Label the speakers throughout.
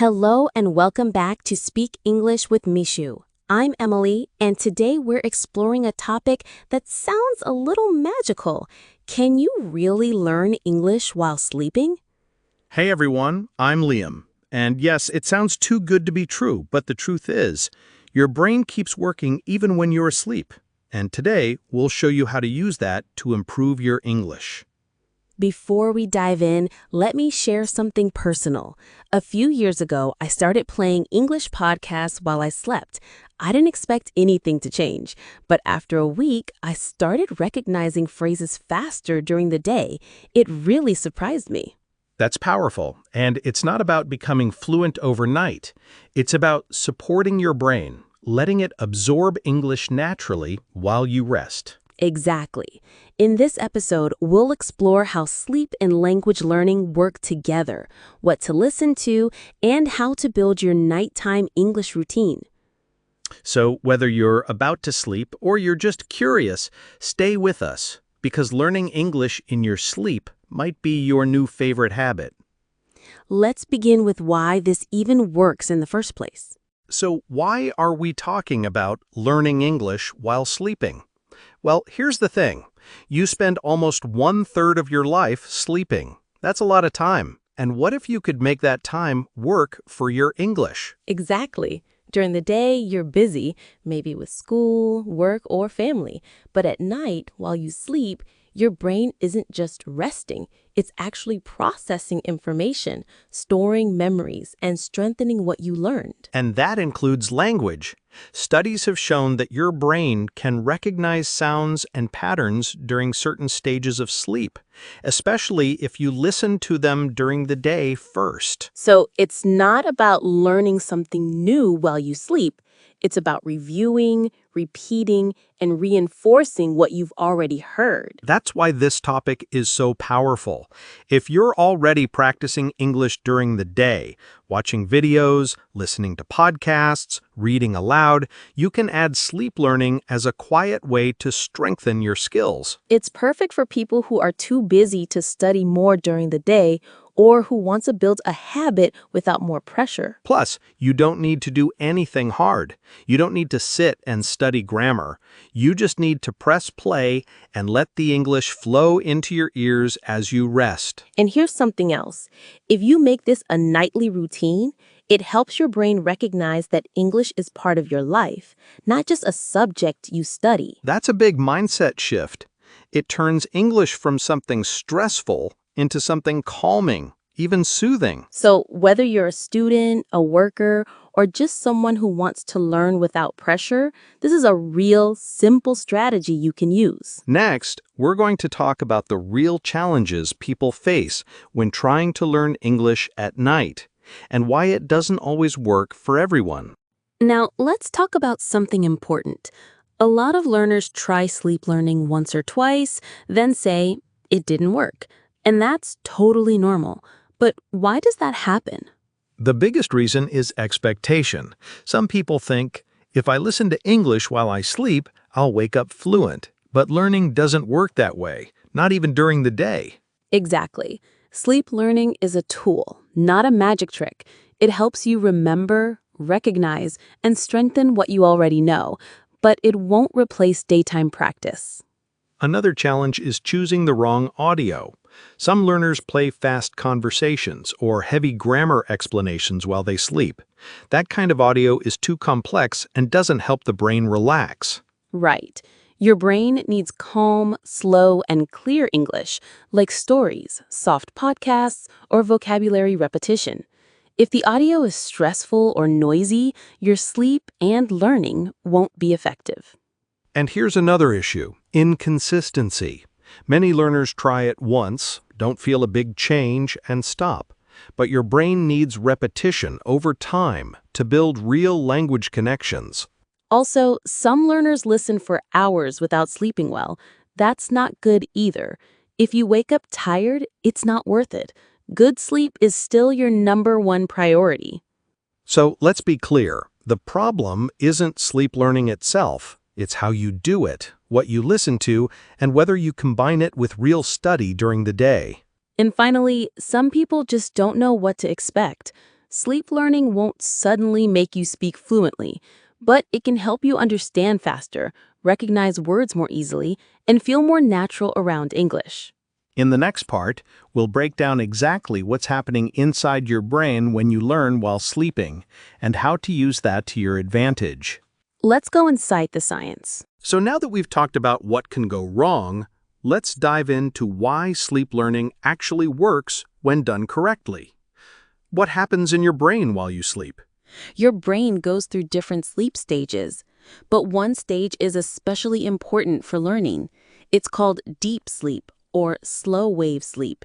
Speaker 1: Hello and welcome back to Speak English with Mishu. I'm Emily, and today we're exploring a topic that sounds a little magical. Can you really learn English while sleeping?
Speaker 2: Hey everyone, I'm Liam. And yes, it sounds too good to be true, but the truth is, your brain keeps working even when you're asleep. And today, we'll show you how to use that to improve your English.
Speaker 1: Before we dive in, let me share something personal. A few years ago, I started playing English podcasts while I slept. I didn't expect anything to change, but after a week, I started recognizing phrases faster during the day. It really surprised me.
Speaker 2: That's powerful, and it's not about becoming fluent overnight. It's about supporting your brain, letting it absorb English naturally while you rest.
Speaker 1: Exactly. In this episode, we'll explore how sleep and language learning work together, what to listen to, and how to build your nighttime English routine.
Speaker 2: So whether you're about to sleep or you're just curious, stay with us, because learning English in your sleep might be your new favorite habit.
Speaker 1: Let's begin with why this even works in the first place.
Speaker 2: So why are we talking about learning English while sleeping? Well, here's the thing. You spend almost 1/3 of your life sleeping. That's a lot of time. And what if you could make that time work for your English?
Speaker 1: Exactly. During the day, you're busy, maybe with school, work, or family. But at night, while you sleep, your brain isn't just resting. It's actually processing information, storing memories, and strengthening what you learned.
Speaker 2: And that includes language. Studies have shown that your brain can recognize sounds and patterns during certain stages of sleep, especially if you listen to them during the day first.
Speaker 1: So it's not about learning something new while you sleep. It's about reviewing, repeating, and reinforcing what you've already heard.
Speaker 2: That's why this topic is so powerful. If you're already practicing English during the day, watching videos, listening to podcasts, reading aloud, you can add sleep learning as a quiet way to strengthen your skills.
Speaker 1: It's perfect for people who are too busy to study more during the day or who want to build a habit without more pressure.
Speaker 2: Plus, you don't need to do anything hard. You don't need to sit and study grammar. You just need to press play and let the English flow into your ears as you rest.
Speaker 1: And here's something else. If you make this a nightly routine, it helps your brain recognize that English is part of your life, not just a subject you study.
Speaker 2: That's a big mindset shift. It turns English from something stressful into something calming, even soothing.
Speaker 1: So whether you're a student, a worker, or just someone who wants to learn without pressure, this is a real, simple strategy you can use.
Speaker 2: Next, we're going to talk about the real challenges people face when trying to learn English at night, and why it doesn't always work for everyone.
Speaker 1: Now, let's talk about something important. A lot of learners try sleep learning once or twice, then say, it didn't work. And that's totally normal. But why does that happen?
Speaker 2: The biggest reason is expectation. Some people think, if I listen to English while I sleep, I'll wake up fluent. But learning doesn't work that way, not even during the day.
Speaker 1: Exactly. Sleep learning is a tool, not a magic trick. It helps you remember, recognize, and strengthen what you already know, but it won't replace daytime practice.
Speaker 2: Another challenge is choosing the wrong audio. Some learners play fast conversations or heavy grammar explanations while they sleep. That kind of audio is too complex and doesn't help the brain relax.
Speaker 1: Right. Your brain needs calm, slow, and clear English, like stories, soft podcasts, or vocabulary repetition. If the audio is stressful or noisy, your sleep and learning won't be effective.
Speaker 2: And here's another issue: inconsistency. Many learners try it once, don't feel a big change, and stop. But your brain needs repetition over time to build real language connections.
Speaker 1: Also, some learners listen for hours without sleeping well. That's not good either. If you wake up tired, it's not worth it. Good sleep is still your #1 priority.
Speaker 2: So let's be clear. The problem isn't sleep learning itself. It's how you do it, what you listen to, and whether you combine it with real study during the day.
Speaker 1: And finally, some people just don't know what to expect. Sleep learning won't suddenly make you speak fluently, but it can help you understand faster, recognize words more easily, and feel more natural around English.
Speaker 2: In the next part, we'll break down exactly what's happening inside your brain when you learn while sleeping and how to use that to your advantage.
Speaker 1: Let's go inside the science.
Speaker 2: So now that we've talked about what can go wrong, let's dive into why sleep learning actually works when done correctly. What happens in your brain while you sleep?
Speaker 1: Your brain goes through different sleep stages, but one stage is especially important for learning. It's called deep sleep or slow wave sleep.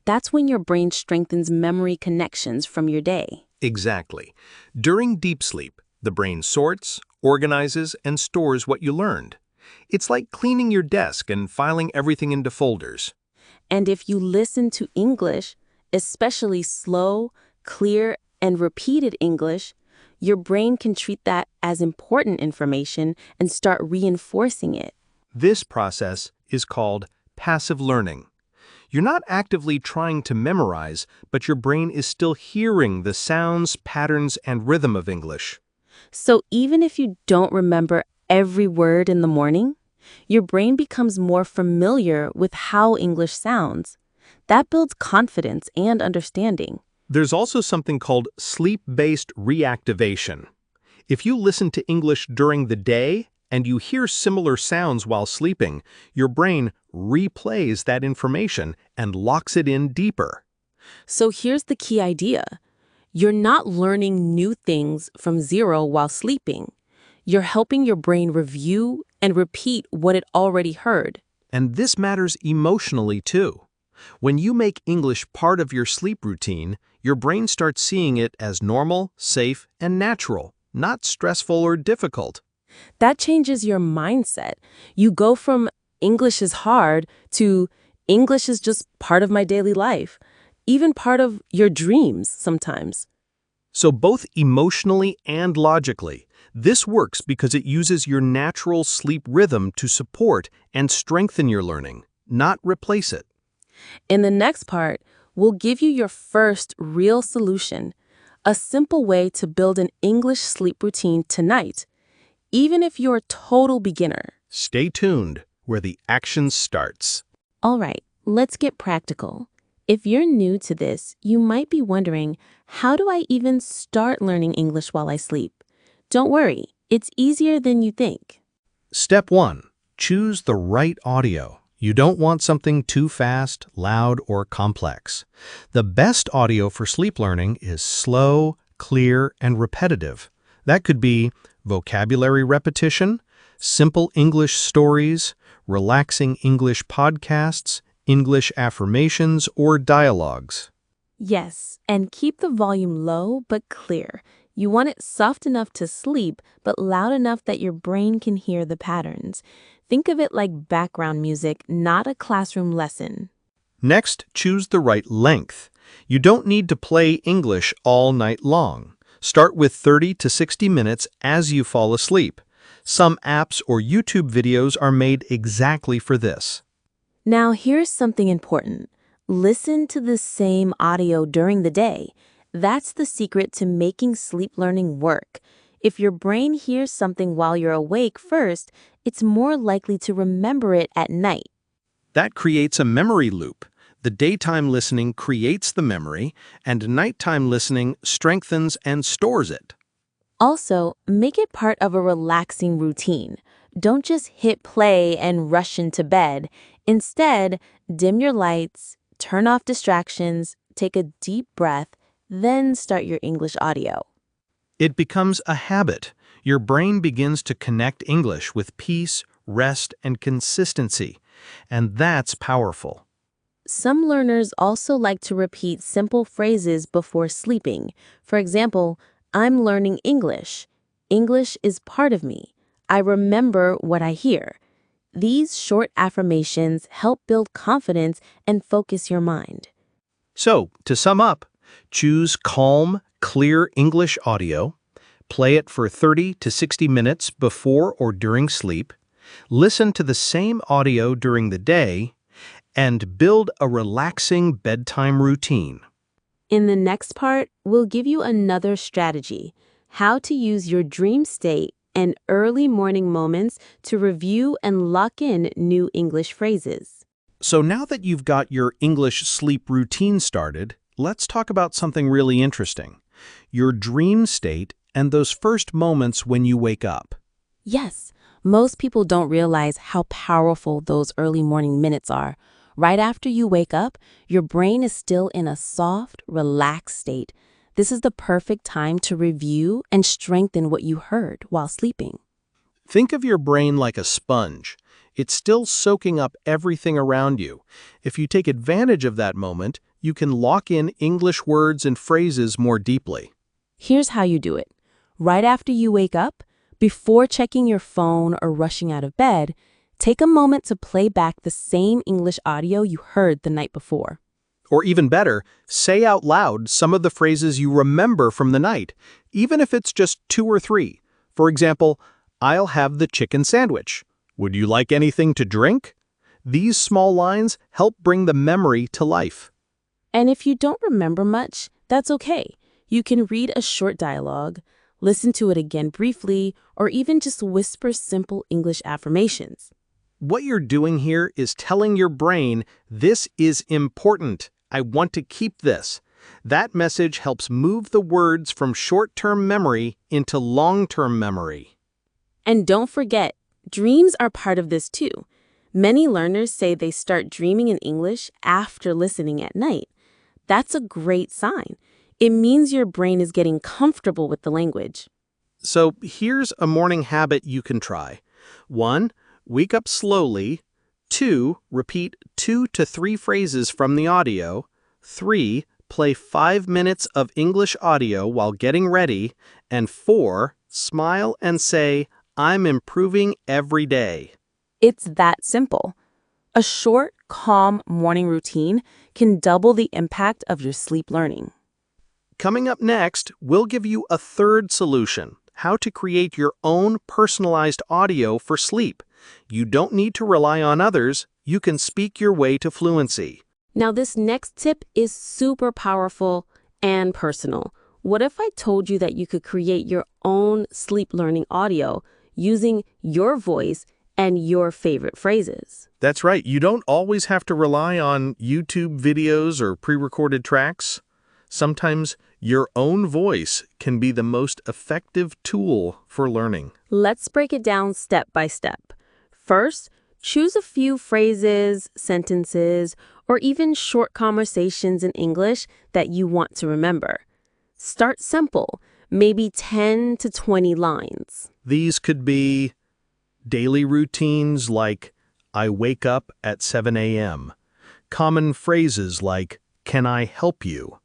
Speaker 1: That's when your brain strengthens memory connections from your day.
Speaker 2: Exactly. During deep sleep, the brain sorts, organizes, and stores what you learned. It's like cleaning your desk and filing everything into folders.
Speaker 1: And if you listen to English, especially slow, clear, and repeated English, your brain can treat that as important information and start reinforcing it.
Speaker 2: This process is called passive learning. You're not actively trying to memorize, but your brain is still hearing the sounds, patterns, and rhythm of English.
Speaker 1: So even if you don't remember every word in the morning, your brain becomes more familiar with how English sounds. That builds confidence and understanding.
Speaker 2: There's also something called sleep-based reactivation. If you listen to English during the day and you hear similar sounds while sleeping, your brain replays that information and locks it in deeper.
Speaker 1: So here's the key idea. You're not learning new things from zero while sleeping. You're helping your brain review and repeat what it already heard.
Speaker 2: And this matters emotionally too. When you make English part of your sleep routine, your brain starts seeing it as normal, safe, and natural, not stressful or difficult.
Speaker 1: That changes your mindset. You go from English is hard to English is just part of my daily life, even part of your dreams sometimes.
Speaker 2: So both emotionally and logically, this works because it uses your natural sleep rhythm to support and strengthen your learning, not replace it.
Speaker 1: In the next part, we'll give you your first real solution, a simple way to build an English sleep routine tonight, even if you're a total beginner.
Speaker 2: Stay tuned, where the action starts.
Speaker 1: All right, let's get practical. If you're new to this, you might be wondering, how do I even start learning English while I sleep? Don't worry, it's easier than you think.
Speaker 2: Step 1. Choose the right audio. You don't want something too fast, loud, or complex. The best audio for sleep learning is slow, clear, and repetitive. That could be vocabulary repetition, simple English stories, relaxing English podcasts, English affirmations, or dialogues.
Speaker 1: Yes, and keep the volume low but clear. You want it soft enough to sleep, but loud enough that your brain can hear the patterns. Think of it like background music, not a classroom lesson.
Speaker 2: Next, choose the right length. You don't need to play English all night long. Start with 30 to 60 minutes as you fall asleep. Some apps or YouTube videos are made exactly for this.
Speaker 1: Now, here's something important. Listen to the same audio during the day. That's the secret to making sleep learning work. If your brain hears something while you're awake first, it's more likely to remember it at night.
Speaker 2: That creates a memory loop. The daytime listening creates the memory, and nighttime listening strengthens and stores it.
Speaker 1: Also, make it part of a relaxing routine. Don't just hit play and rush into bed. Instead, dim your lights, turn off distractions, take a deep breath, then start your English audio.
Speaker 2: It becomes a habit. Your brain begins to connect English with peace, rest, and consistency. And that's powerful.
Speaker 1: Some learners also like to repeat simple phrases before sleeping. For example, I'm learning English. English is part of me. I remember what I hear. These short affirmations help build confidence and focus your mind.
Speaker 2: So, to sum up, choose calm, clear English audio, play it for 30 to 60 minutes before or during sleep, listen to the same audio during the day, and build a relaxing bedtime routine.
Speaker 1: In the next part, we'll give you another strategy: how to use your dream state and early morning moments to review and lock in new English phrases.
Speaker 2: So now that you've got your English sleep routine started, let's talk about something really interesting: your dream state and those first moments when you wake up.
Speaker 1: Yes, most people don't realize how powerful those early morning minutes are. Right after you wake up, your brain is still in a soft, relaxed state. This is the perfect time to review and strengthen what you heard while sleeping.
Speaker 2: Think of your brain like a sponge. It's still soaking up everything around you. If you take advantage of that moment, you can lock in English words and phrases more deeply.
Speaker 1: Here's how you do it. Right after you wake up, before checking your phone or rushing out of bed, take a moment to play back the same English audio you heard the night before.
Speaker 2: Or even better, say out loud some of the phrases you remember from the night, even if it's just 2 or 3. For example, "I'll have the chicken sandwich. Would you like anything to drink?" These small lines help bring the memory to life.
Speaker 1: And if you don't remember much, that's okay. You can read a short dialogue, listen to it again briefly, or even just whisper simple English affirmations.
Speaker 2: What you're doing here is telling your brain, "This is important. I want to keep this." That message helps move the words from short-term memory into long-term memory.
Speaker 1: And don't forget, dreams are part of this too. Many learners say they start dreaming in English after listening at night. That's a great sign. It means your brain is getting comfortable with the language.
Speaker 2: So here's a morning habit you can try. 1. Wake up slowly. 2. Repeat 2 to 3 phrases from the audio. 3. Play 5 minutes of English audio while getting ready. And 4. Smile and say, "I'm improving every day."
Speaker 1: It's that simple. A short, calm morning routine can double the impact of your sleep learning.
Speaker 2: Coming up next, we'll give you a third solution: how to create your own personalized audio for sleep. You don't need to rely on others. You can speak your way to fluency.
Speaker 1: Now, this next tip is super powerful and personal. What if I told you that you could create your own sleep learning audio using your voice and your favorite phrases?
Speaker 2: That's right. You don't always have to rely on YouTube videos or pre-recorded tracks. Sometimes your own voice can be the most effective tool for learning.
Speaker 1: Let's break it down step by step. First, choose a few phrases, sentences, or even short conversations in English that you want to remember. Start simple, maybe 10 to 20 lines.
Speaker 2: These could be daily routines like "I wake up at 7 a.m." Common phrases like "Can I help you?"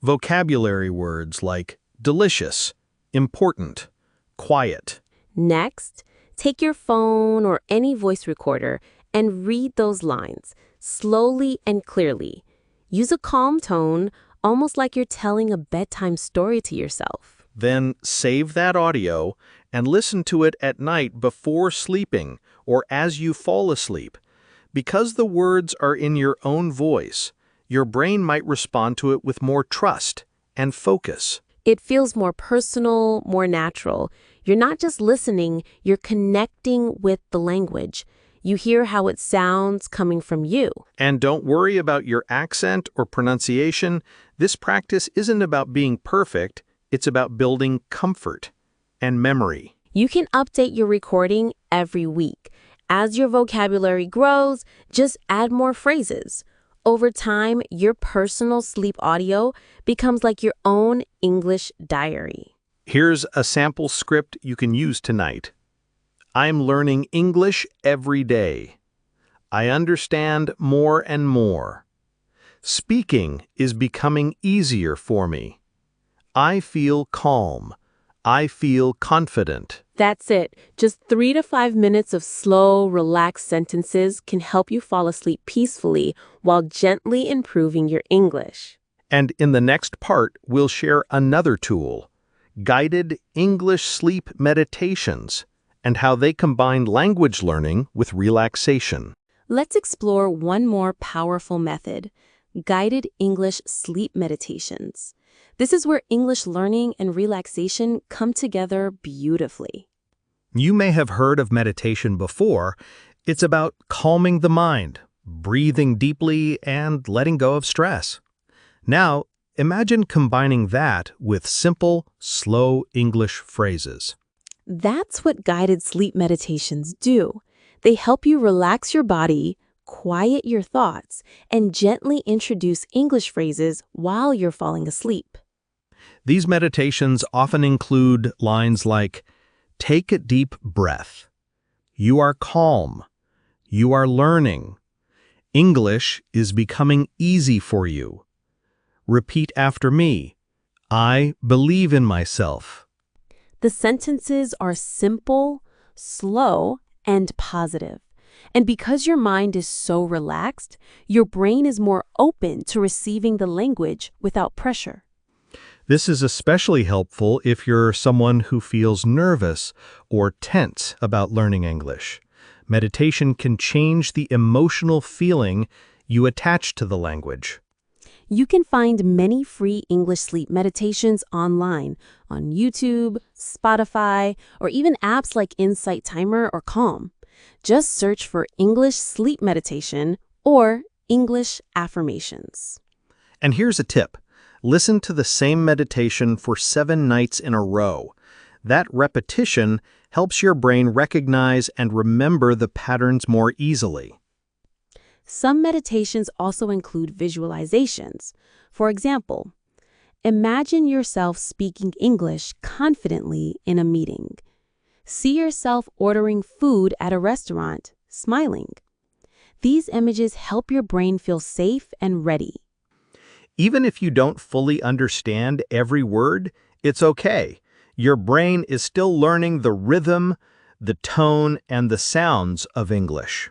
Speaker 2: Vocabulary words like delicious, important, quiet.
Speaker 1: Next, take your phone or any voice recorder and read those lines slowly and clearly. Use a calm tone, almost like you're telling a bedtime story to yourself.
Speaker 2: Then save that audio and listen to it at night before sleeping or as you fall asleep. Because the words are in your own voice, your brain might respond to it with more trust and focus.
Speaker 1: It feels more personal, more natural. You're not just listening, you're connecting with the language. You hear how it sounds coming from you.
Speaker 2: And don't worry about your accent or pronunciation. This practice isn't about being perfect, it's about building comfort and memory.
Speaker 1: You can update your recording every week. As your vocabulary grows, just add more phrases. Over time, your personal sleep audio becomes like your own English diary.
Speaker 2: Here's a sample script you can use tonight. I'm learning English every day. I understand more and more. Speaking is becoming easier for me. I feel calm. I feel confident.
Speaker 1: That's it. Just 3 to 5 minutes of slow, relaxed sentences can help you fall asleep peacefully while gently improving your English.
Speaker 2: And in the next part, we'll share another tool: guided English sleep meditations, and how they combine language learning with relaxation.
Speaker 1: Let's explore one more powerful method: guided English sleep meditations. This is where English learning and relaxation come together beautifully.
Speaker 2: You may have heard of meditation before. It's about calming the mind, breathing deeply, and letting go of stress. Now, imagine combining that with simple, slow English phrases.
Speaker 1: That's what guided sleep meditations do. They help you relax your body, quiet your thoughts, and gently introduce English phrases while you're falling asleep.
Speaker 2: These meditations often include lines like, "Take a deep breath," "You are calm," "You are learning," "English is becoming easy for you," "Repeat after me," "I believe in myself."
Speaker 1: The sentences are simple, slow, and positive. And because your mind is so relaxed, your brain is more open to receiving the language without pressure.
Speaker 2: This is especially helpful if you're someone who feels nervous or tense about learning English. Meditation can change the emotional feeling you attach to the language.
Speaker 1: You can find many free English sleep meditations online on YouTube, Spotify, or even apps like Insight Timer or Calm. Just search for English sleep meditation or English affirmations.
Speaker 2: And here's a tip. Listen to the same meditation for 7 nights in a row. That repetition helps your brain recognize and remember the patterns more easily.
Speaker 1: Some meditations also include visualizations. For example, imagine yourself speaking English confidently in a meeting. See yourself ordering food at a restaurant, smiling. These images help your brain feel safe and ready.
Speaker 2: Even if you don't fully understand every word, it's okay. Your brain is still learning the rhythm, the tone, and the sounds of English.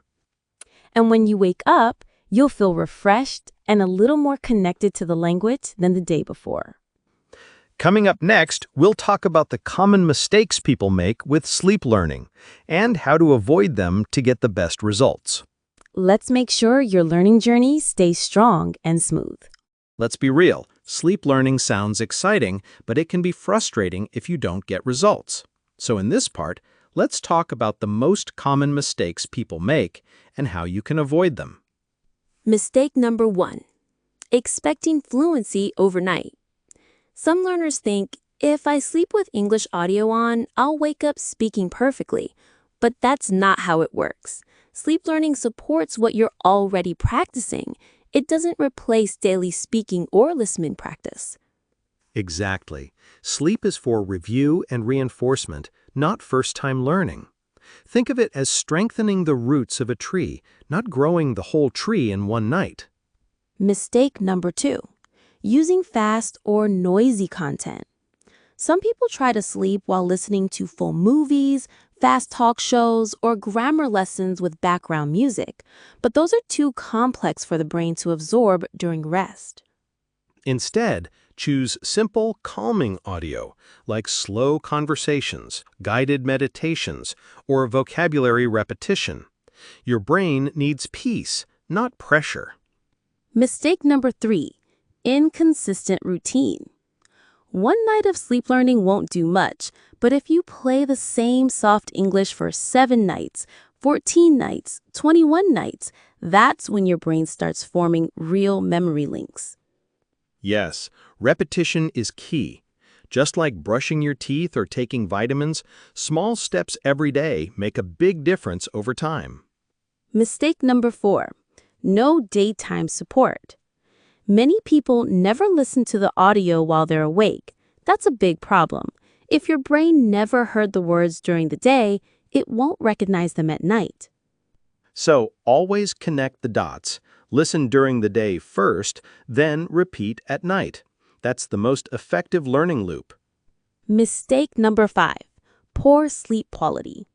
Speaker 1: And when you wake up, you'll feel refreshed and a little more connected to the language than the day before.
Speaker 2: Coming up next, we'll talk about the common mistakes people make with sleep learning and how to avoid them to get the best results.
Speaker 1: Let's make sure your learning journey stays strong and smooth.
Speaker 2: Let's be real. Sleep learning sounds exciting, but it can be frustrating if you don't get results. So in this part, let's talk about the most common mistakes people make and how you can avoid them.
Speaker 1: Mistake number 1. Expecting fluency overnight. Some learners think, if I sleep with English audio on, I'll wake up speaking perfectly. But that's not how it works. Sleep learning supports what you're already practicing. It doesn't replace daily speaking or listening practice.
Speaker 2: Exactly. Sleep is for review and reinforcement, not first-time learning. Think of it as strengthening the roots of a tree, not growing the whole tree in one night.
Speaker 1: Mistake number 2. Using fast or noisy content. Some people try to sleep while listening to full movies, fast talk shows, or grammar lessons with background music, but those are too complex for the brain to absorb during rest.
Speaker 2: Instead, choose simple, calming audio, like slow conversations, guided meditations, or vocabulary repetition. Your brain needs peace, not pressure.
Speaker 1: Mistake number 3. Inconsistent routine. One night of sleep learning won't do much, but if you play the same soft English for 7 nights, 14 nights, 21 nights, that's when your brain starts forming real memory links.
Speaker 2: Yes, repetition is key. Just like brushing your teeth or taking vitamins, small steps every day make a big difference over time.
Speaker 1: Mistake number 4. No daytime support. Many people never listen to the audio while they're awake. That's a big problem. If your brain never heard the words during the day, it won't recognize them at night.
Speaker 2: So, always connect the dots. Listen during the day first, then repeat at night. That's the most effective learning loop.
Speaker 1: Mistake number 5. Poor sleep quality.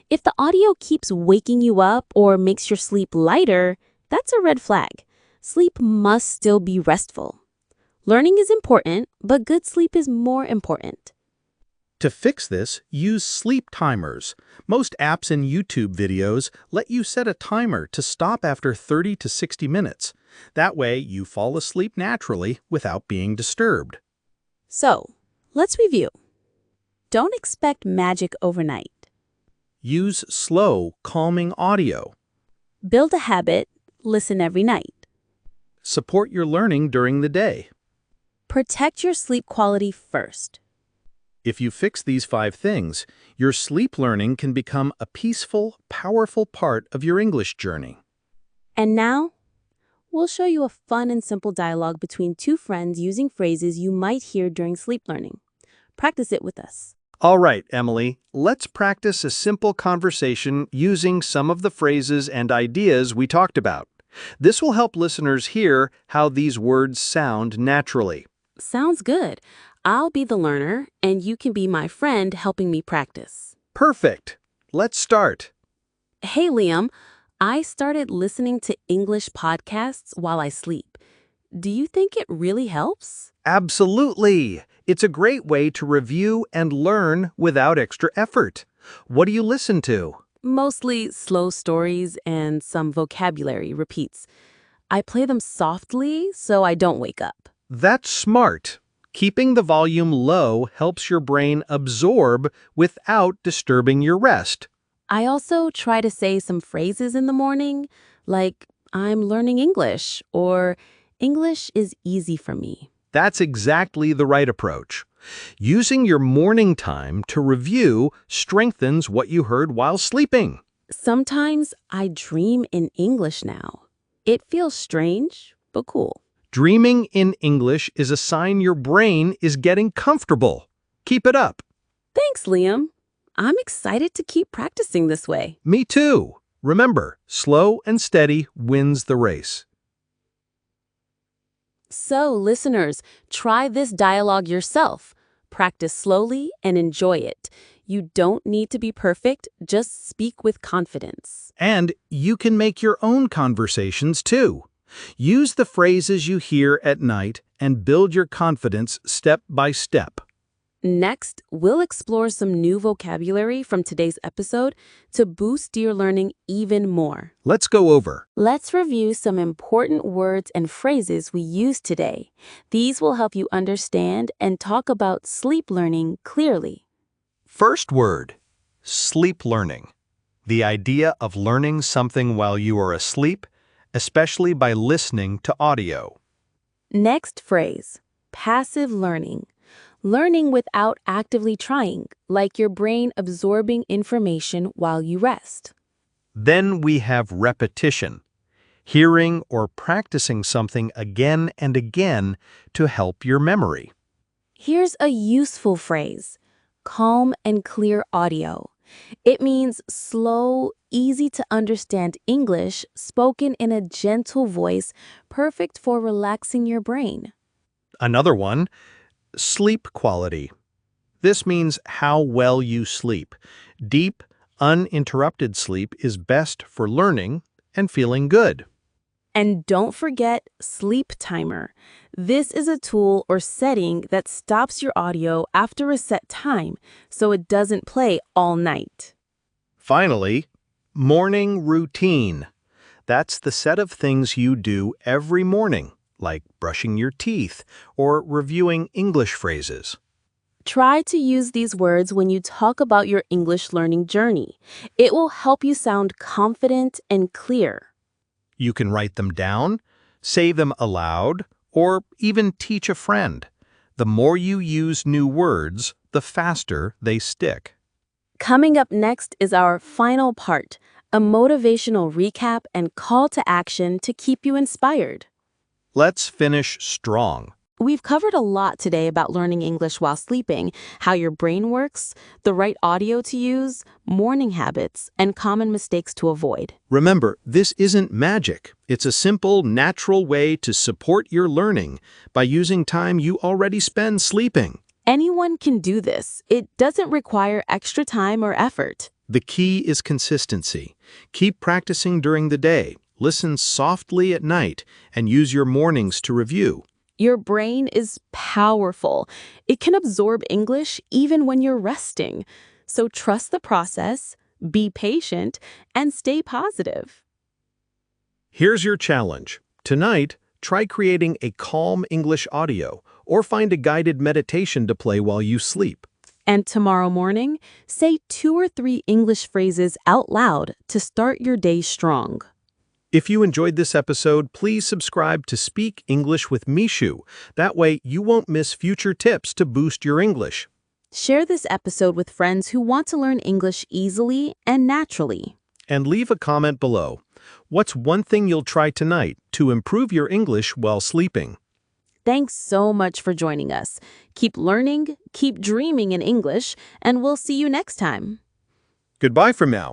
Speaker 1: If the audio keeps waking you up or makes your sleep lighter, that's a red flag. Sleep must still be restful. Learning is important, but good sleep is more important.
Speaker 2: To fix this, use sleep timers. Most apps and YouTube videos let you set a timer to stop after 30 to 60 minutes. That way, you fall asleep naturally without being disturbed.
Speaker 1: So, let's review. Don't expect magic overnight.
Speaker 2: Use slow, calming audio.
Speaker 1: Build a habit, listen every night.
Speaker 2: Support your learning during the day.
Speaker 1: Protect your sleep quality first.
Speaker 2: If you fix these 5 things, your sleep learning can become a peaceful, powerful part of your English journey.
Speaker 1: And now, we'll show you a fun and simple dialogue between two friends using phrases you might hear during sleep learning. Practice it with us.
Speaker 2: All right, Emily, let's practice a simple conversation using some of the phrases and ideas we talked about. This will help listeners hear how these words sound naturally.
Speaker 1: Sounds good. I'll be the learner, and you can be my friend helping me practice.
Speaker 2: Perfect. Let's start.
Speaker 1: Hey, Liam, I started listening to English podcasts while I sleep. Do you think it really helps?
Speaker 2: Absolutely. It's a great way to review and learn without extra effort. What do you listen to?
Speaker 1: Mostly slow stories and some vocabulary repeats. I play them softly so I don't wake up.
Speaker 2: That's smart. Keeping the volume low helps your brain absorb without disturbing your rest.
Speaker 1: I also try to say some phrases in the morning, like, I'm learning English, or English is easy for me.
Speaker 2: That's exactly the right approach. Using your morning time to review strengthens what you heard while sleeping.
Speaker 1: Sometimes I dream in English now. It feels strange, but cool.
Speaker 2: Dreaming in English is a sign your brain is getting comfortable. Keep it up.
Speaker 1: Thanks, Liam. I'm excited to keep practicing this way.
Speaker 2: Me too. Remember, slow and steady wins the race.
Speaker 1: So, listeners, try this dialogue yourself. Practice slowly and enjoy it. You don't need to be perfect, just speak with confidence.
Speaker 2: And you can make your own conversations too. Use the phrases you hear at night and build your confidence step by step.
Speaker 1: Next, we'll explore some new vocabulary from today's episode to boost your learning even more.
Speaker 2: Let's go over.
Speaker 1: Let's review some important words and phrases we used today. These will help you understand and talk about sleep learning clearly.
Speaker 2: First word, sleep learning. The idea of learning something while you are asleep, especially by listening to audio.
Speaker 1: Next phrase, passive learning. Learning without actively trying, like your brain absorbing information while you rest.
Speaker 2: Then we have repetition, hearing or practicing something again and again to help your memory.
Speaker 1: Here's a useful phrase, calm and clear audio. It means slow, easy to understand English spoken in a gentle voice, perfect for relaxing your brain.
Speaker 2: Another one, sleep quality. This means how well you sleep. Deep, uninterrupted sleep is best for learning and feeling good.
Speaker 1: And don't forget sleep timer. This is a tool or setting that stops your audio after a set time, so it doesn't play all night.
Speaker 2: Finally, morning routine. That's the set of things you do every morning, like brushing your teeth or reviewing English phrases.
Speaker 1: Try to use these words when you talk about your English learning journey. It will help you sound confident and clear.
Speaker 2: You can write them down, say them aloud, or even teach a friend. The more you use new words, the faster they stick.
Speaker 1: Coming up next is our final part, a motivational recap and call to action to keep you inspired.
Speaker 2: Let's finish strong.
Speaker 1: We've covered a lot today about learning English while sleeping, how your brain works, the right audio to use, morning habits, and common mistakes to avoid.
Speaker 2: Remember, this isn't magic. It's a simple, natural way to support your learning by using time you already spend sleeping.
Speaker 1: Anyone can do this. It doesn't require extra time or effort.
Speaker 2: The key is consistency. Keep practicing during the day, listen softly at night, and use your mornings to review.
Speaker 1: Your brain is powerful. It can absorb English even when you're resting. So trust the process, be patient, and stay positive.
Speaker 2: Here's your challenge. Tonight, try creating a calm English audio or find a guided meditation to play while you sleep.
Speaker 1: And tomorrow morning, say 2 or 3 English phrases out loud to start your day strong.
Speaker 2: If you enjoyed this episode, please subscribe to Speak English with Mishu. That way, you won't miss future tips to boost your English.
Speaker 1: Share this episode with friends who want to learn English easily and naturally.
Speaker 2: And leave a comment below. What's one thing you'll try tonight to improve your English while sleeping?
Speaker 1: Thanks so much for joining us. Keep learning, keep dreaming in English, and we'll see you next time.
Speaker 2: Goodbye for now.